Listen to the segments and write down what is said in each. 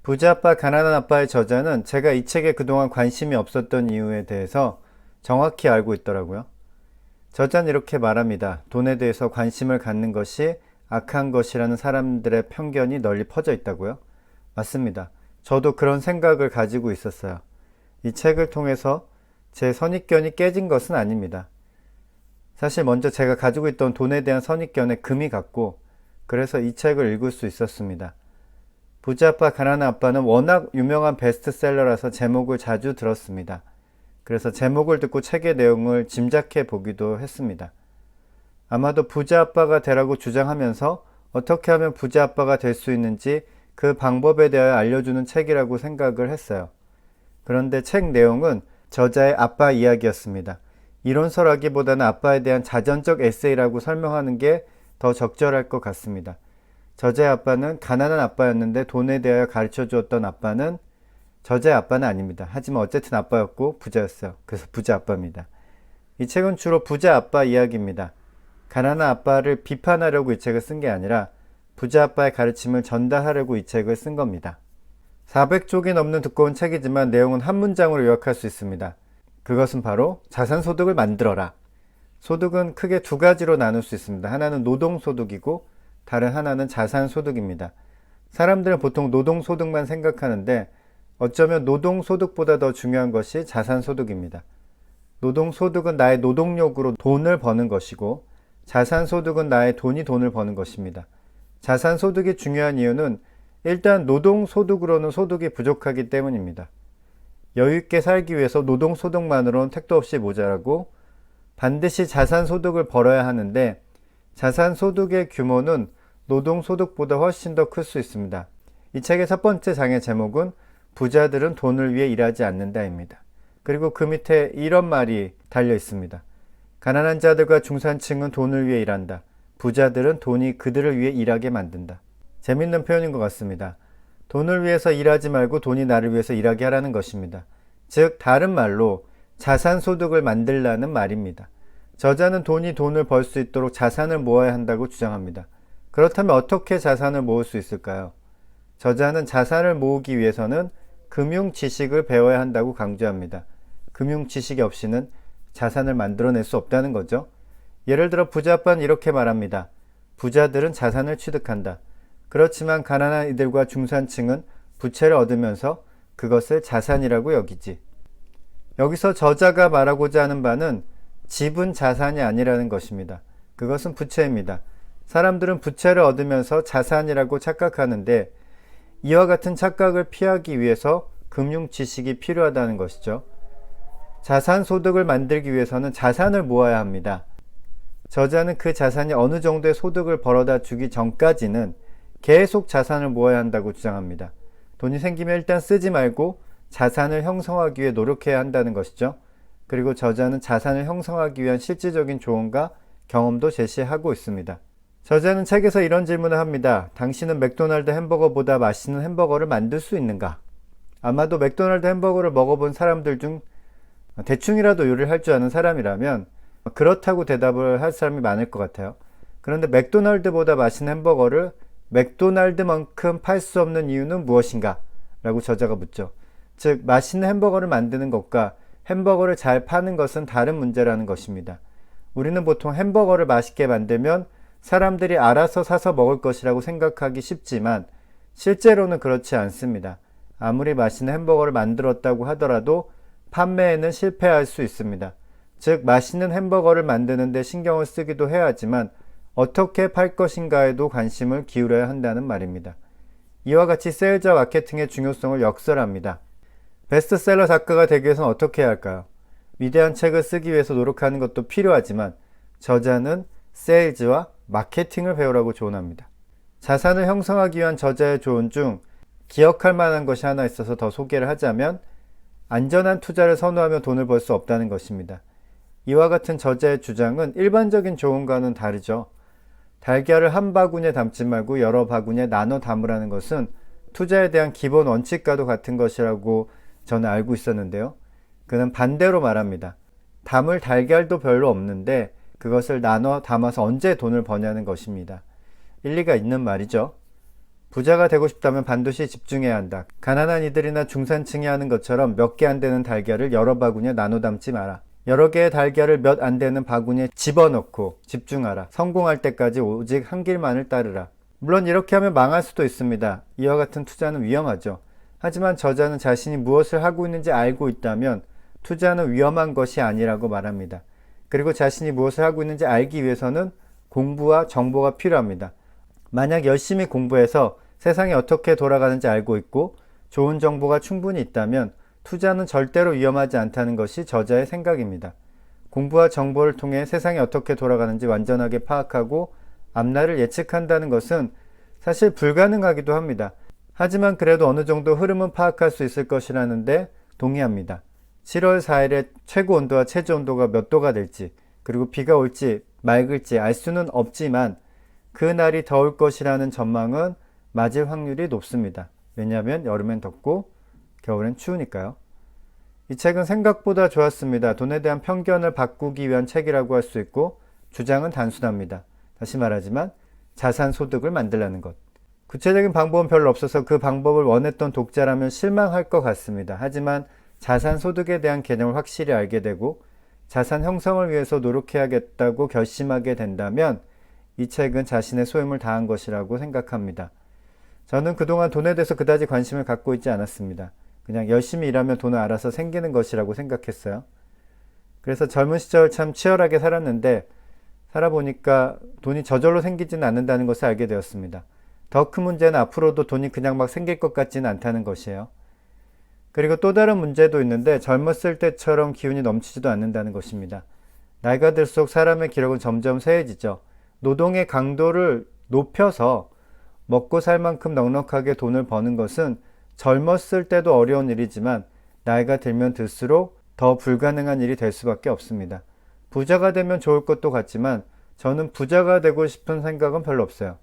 부자 아빠, 가난한 아빠의 저자는 제가 이 책에 그동안 관심이 없었던 이유에 대해서 정확히 알고 있더라고요. 저자는 이렇게 말합니다. 돈에 대해서 관심을 갖는 것이 악한 것이라는 사람들의 편견이 널리 퍼져 있다고요? 맞습니다. 저도 그런 생각을 가지고 있었어요. 이 책을 통해서 제 선입견이 깨진 것은 아닙니다. 사실 먼저 제가 가지고 있던 돈에 대한 선입견에 금이 갔고, 그래서 이 책을 읽을 수 있었습니다. 부자 아빠 가난한 아빠는 워낙 유명한 베스트셀러라서 제목을 자주 들었습니다. 그래서 제목을 듣고 책의 내용을 짐작해 보기도 했습니다. 아마도 부자 아빠가 되라고 주장하면서 어떻게 하면 부자 아빠가 될 수 있는지 그 방법에 대하여 알려주는 책이라고 생각을 했어요. 그런데 책 내용은 저자의 아빠 이야기였습니다. 이론서라기보다는 아빠에 대한 자전적 에세이라고 설명하는 게 더 적절할 것 같습니다. 저자의 아빠는 가난한 아빠였는데 돈에 대하여 가르쳐 주었던 아빠는 저자의 아빠는 아닙니다. 하지만 어쨌든 아빠였고 부자였어요. 그래서 부자 아빠입니다. 이 책은 주로 부자 아빠 이야기입니다. 가난한 아빠를 비판하려고 이 책을 쓴 게 아니라 부자 아빠의 가르침을 전달하려고 이 책을 쓴 겁니다. 400쪽이 넘는 두꺼운 책이지만 내용은 한 문장으로 요약할 수 있습니다. 그것은 바로 자산소득을 만들어라. 소득은 크게 두 가지로 나눌 수 있습니다. 하나는 노동소득이고 다른 하나는 자산소득입니다. 사람들은 보통 노동소득만 생각하는데 어쩌면 노동소득보다 더 중요한 것이 자산소득입니다. 노동소득은 나의 노동력으로 돈을 버는 것이고 자산소득은 나의 돈이 돈을 버는 것입니다. 자산소득이 중요한 이유는 일단 노동소득으로는 소득이 부족하기 때문입니다. 여유있게 살기 위해서 노동소득만으로는 택도 없이 모자라고 반드시 자산소득을 벌어야 하는데 자산소득의 규모는 노동소득보다 훨씬 더 클 수 있습니다. 이 책의 첫 번째 장의 제목은 부자들은 돈을 위해 일하지 않는다입니다. 그리고 그 밑에 이런 말이 달려 있습니다. 가난한 자들과 중산층은 돈을 위해 일한다. 부자들은 돈이 그들을 위해 일하게 만든다. 재밌는 표현인 것 같습니다. 돈을 위해서 일하지 말고 돈이 나를 위해서 일하게 하라는 것입니다. 즉 다른 말로 자산소득을 만들라는 말입니다. 저자는 돈이 돈을 벌 수 있도록 자산을 모아야 한다고 주장합니다. 그렇다면 어떻게 자산을 모을 수 있을까요? 저자는 자산을 모으기 위해서는 금융 지식을 배워야 한다고 강조합니다. 금융 지식이 없이는 자산을 만들어낼 수 없다는 거죠. 예를 들어 부자 아빠는 이렇게 말합니다. 부자들은 자산을 취득한다. 그렇지만 가난한 이들과 중산층은 부채를 얻으면서 그것을 자산이라고 여기지. 여기서 저자가 말하고자 하는 바는 집은 자산이 아니라는 것입니다. 그것은 부채입니다. 사람들은 부채를 얻으면서 자산이라고 착각하는데 이와 같은 착각을 피하기 위해서 금융 지식이 필요하다는 것이죠. 자산 소득을 만들기 위해서는 자산을 모아야 합니다. 저자는 그 자산이 어느 정도의 소득을 벌어다 주기 전까지는 계속 자산을 모아야 한다고 주장합니다. 돈이 생기면 일단 쓰지 말고 자산을 형성하기 위해 노력해야 한다는 것이죠. 그리고 저자는 자산을 형성하기 위한 실질적인 조언과 경험도 제시하고 있습니다. 저자는 책에서 이런 질문을 합니다. 당신은 맥도날드 햄버거보다 맛있는 햄버거를 만들 수 있는가? 아마도 맥도날드 햄버거를 먹어본 사람들 중 대충이라도 요리를 할 줄 아는 사람이라면 그렇다고 대답을 할 사람이 많을 것 같아요. 그런데 맥도날드보다 맛있는 햄버거를 맥도날드만큼 팔 수 없는 이유는 무엇인가? 라고 저자가 묻죠. 즉 맛있는 햄버거를 만드는 것과 햄버거를 잘 파는 것은 다른 문제라는 것입니다. 우리는 보통 햄버거를 맛있게 만들면 사람들이 알아서 사서 먹을 것이라고 생각하기 쉽지만 실제로는 그렇지 않습니다. 아무리 맛있는 햄버거를 만들었다고 하더라도 판매에는 실패할 수 있습니다. 즉 맛있는 햄버거를 만드는 데 신경을 쓰기도 해야 하지만 어떻게 팔 것인가에도 관심을 기울여야 한다는 말입니다. 이와 같이 세일즈와 마케팅의 중요성을 역설합니다. 베스트셀러 작가가 되기 위해서는 어떻게 해야 할까요? 위대한 책을 쓰기 위해서 노력하는 것도 필요하지만 저자는 세일즈와 마케팅을 배우라고 조언합니다. 자산을 형성하기 위한 저자의 조언 중 기억할 만한 것이 하나 있어서 더 소개를 하자면 안전한 투자를 선호하며 돈을 벌 수 없다는 것입니다. 이와 같은 저자의 주장은 일반적인 조언과는 다르죠. 달걀을 한 바구니에 담지 말고 여러 바구니에 나눠 담으라는 것은 투자에 대한 기본 원칙과도 같은 것이라고 저는 알고 있었는데요. 그는 반대로 말합니다. 담을 달걀도 별로 없는데 그것을 나눠 담아서 언제 돈을 버냐는 것입니다. 일리가 있는 말이죠. 부자가 되고 싶다면 반드시 집중해야 한다. 가난한 이들이나 중산층이 하는 것처럼 몇 개 안 되는 달걀을 여러 바구니에 나눠 담지 마라. 여러 개의 달걀을 몇 안 되는 바구니에 집어넣고 집중하라. 성공할 때까지 오직 한 길만을 따르라. 물론 이렇게 하면 망할 수도 있습니다. 이와 같은 투자는 위험하죠. 하지만 저자는 자신이 무엇을 하고 있는지 알고 있다면 투자는 위험한 것이 아니라고 말합니다. 그리고 자신이 무엇을 하고 있는지 알기 위해서는 공부와 정보가 필요합니다. 만약 열심히 공부해서 세상이 어떻게 돌아가는지 알고 있고 좋은 정보가 충분히 있다면 투자는 절대로 위험하지 않다는 것이 저자의 생각입니다. 공부와 정보를 통해 세상이 어떻게 돌아가는지 완전하게 파악하고 앞날을 예측한다는 것은 사실 불가능하기도 합니다. 하지만 그래도 어느 정도 흐름은 파악할 수 있을 것이라는데 동의합니다. 7월 4일에 최고 온도와 최저 온도가 몇 도가 될지, 그리고 비가 올지 맑을지 알 수는 없지만 그날이 더울 것이라는 전망은 맞을 확률이 높습니다. 왜냐하면 여름엔 덥고 겨울엔 추우니까요. 이 책은 생각보다 좋았습니다. 돈에 대한 편견을 바꾸기 위한 책이라고 할 수 있고 주장은 단순합니다. 다시 말하지만 자산 소득을 만들라는 것. 구체적인 방법은 별로 없어서 그 방법을 원했던 독자라면 실망할 것 같습니다. 하지만 자산 소득에 대한 개념을 확실히 알게 되고 자산 형성을 위해서 노력해야겠다고 결심하게 된다면 이 책은 자신의 소임을 다한 것이라고 생각합니다. 저는 그동안 돈에 대해서 그다지 관심을 갖고 있지 않았습니다. 그냥 열심히 일하면 돈은 알아서 생기는 것이라고 생각했어요. 그래서 젊은 시절 참 치열하게 살았는데 살아보니까 돈이 저절로 생기지는 않는다는 것을 알게 되었습니다. 더 큰 문제는 앞으로도 돈이 그냥 막 생길 것 같지는 않다는 것이에요. 그리고 또 다른 문제도 있는데 젊었을 때처럼 기운이 넘치지도 않는다는 것입니다. 나이가 들수록 사람의 기력은 점점 쇠해지죠. 노동의 강도를 높여서 먹고 살 만큼 넉넉하게 돈을 버는 것은 젊었을 때도 어려운 일이지만 나이가 들면 들수록 더 불가능한 일이 될 수밖에 없습니다. 부자가 되면 좋을 것도 같지만 저는 부자가 되고 싶은 생각은 별로 없어요.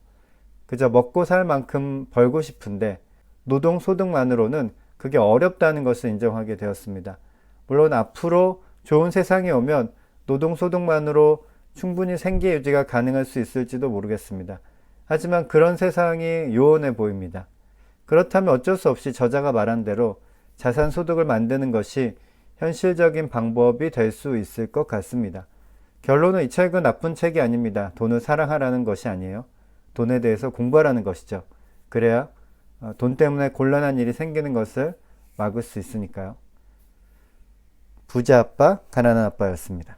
그저 먹고 살 만큼 벌고 싶은데 노동 소득만으로는 그게 어렵다는 것을 인정하게 되었습니다. 물론 앞으로 좋은 세상이 오면 노동 소득만으로 충분히 생계 유지가 가능할 수 있을지도 모르겠습니다. 하지만 그런 세상이 요원해 보입니다. 그렇다면 어쩔 수 없이 저자가 말한 대로 자산 소득을 만드는 것이 현실적인 방법이 될 수 있을 것 같습니다. 결론은 이 책은 나쁜 책이 아닙니다. 돈을 사랑하라는 것이 아니에요. 돈에 대해서 공부하라는 것이죠. 그래야 돈 때문에 곤란한 일이 생기는 것을 막을 수 있으니까요. 부자 아빠, 가난한 아빠였습니다.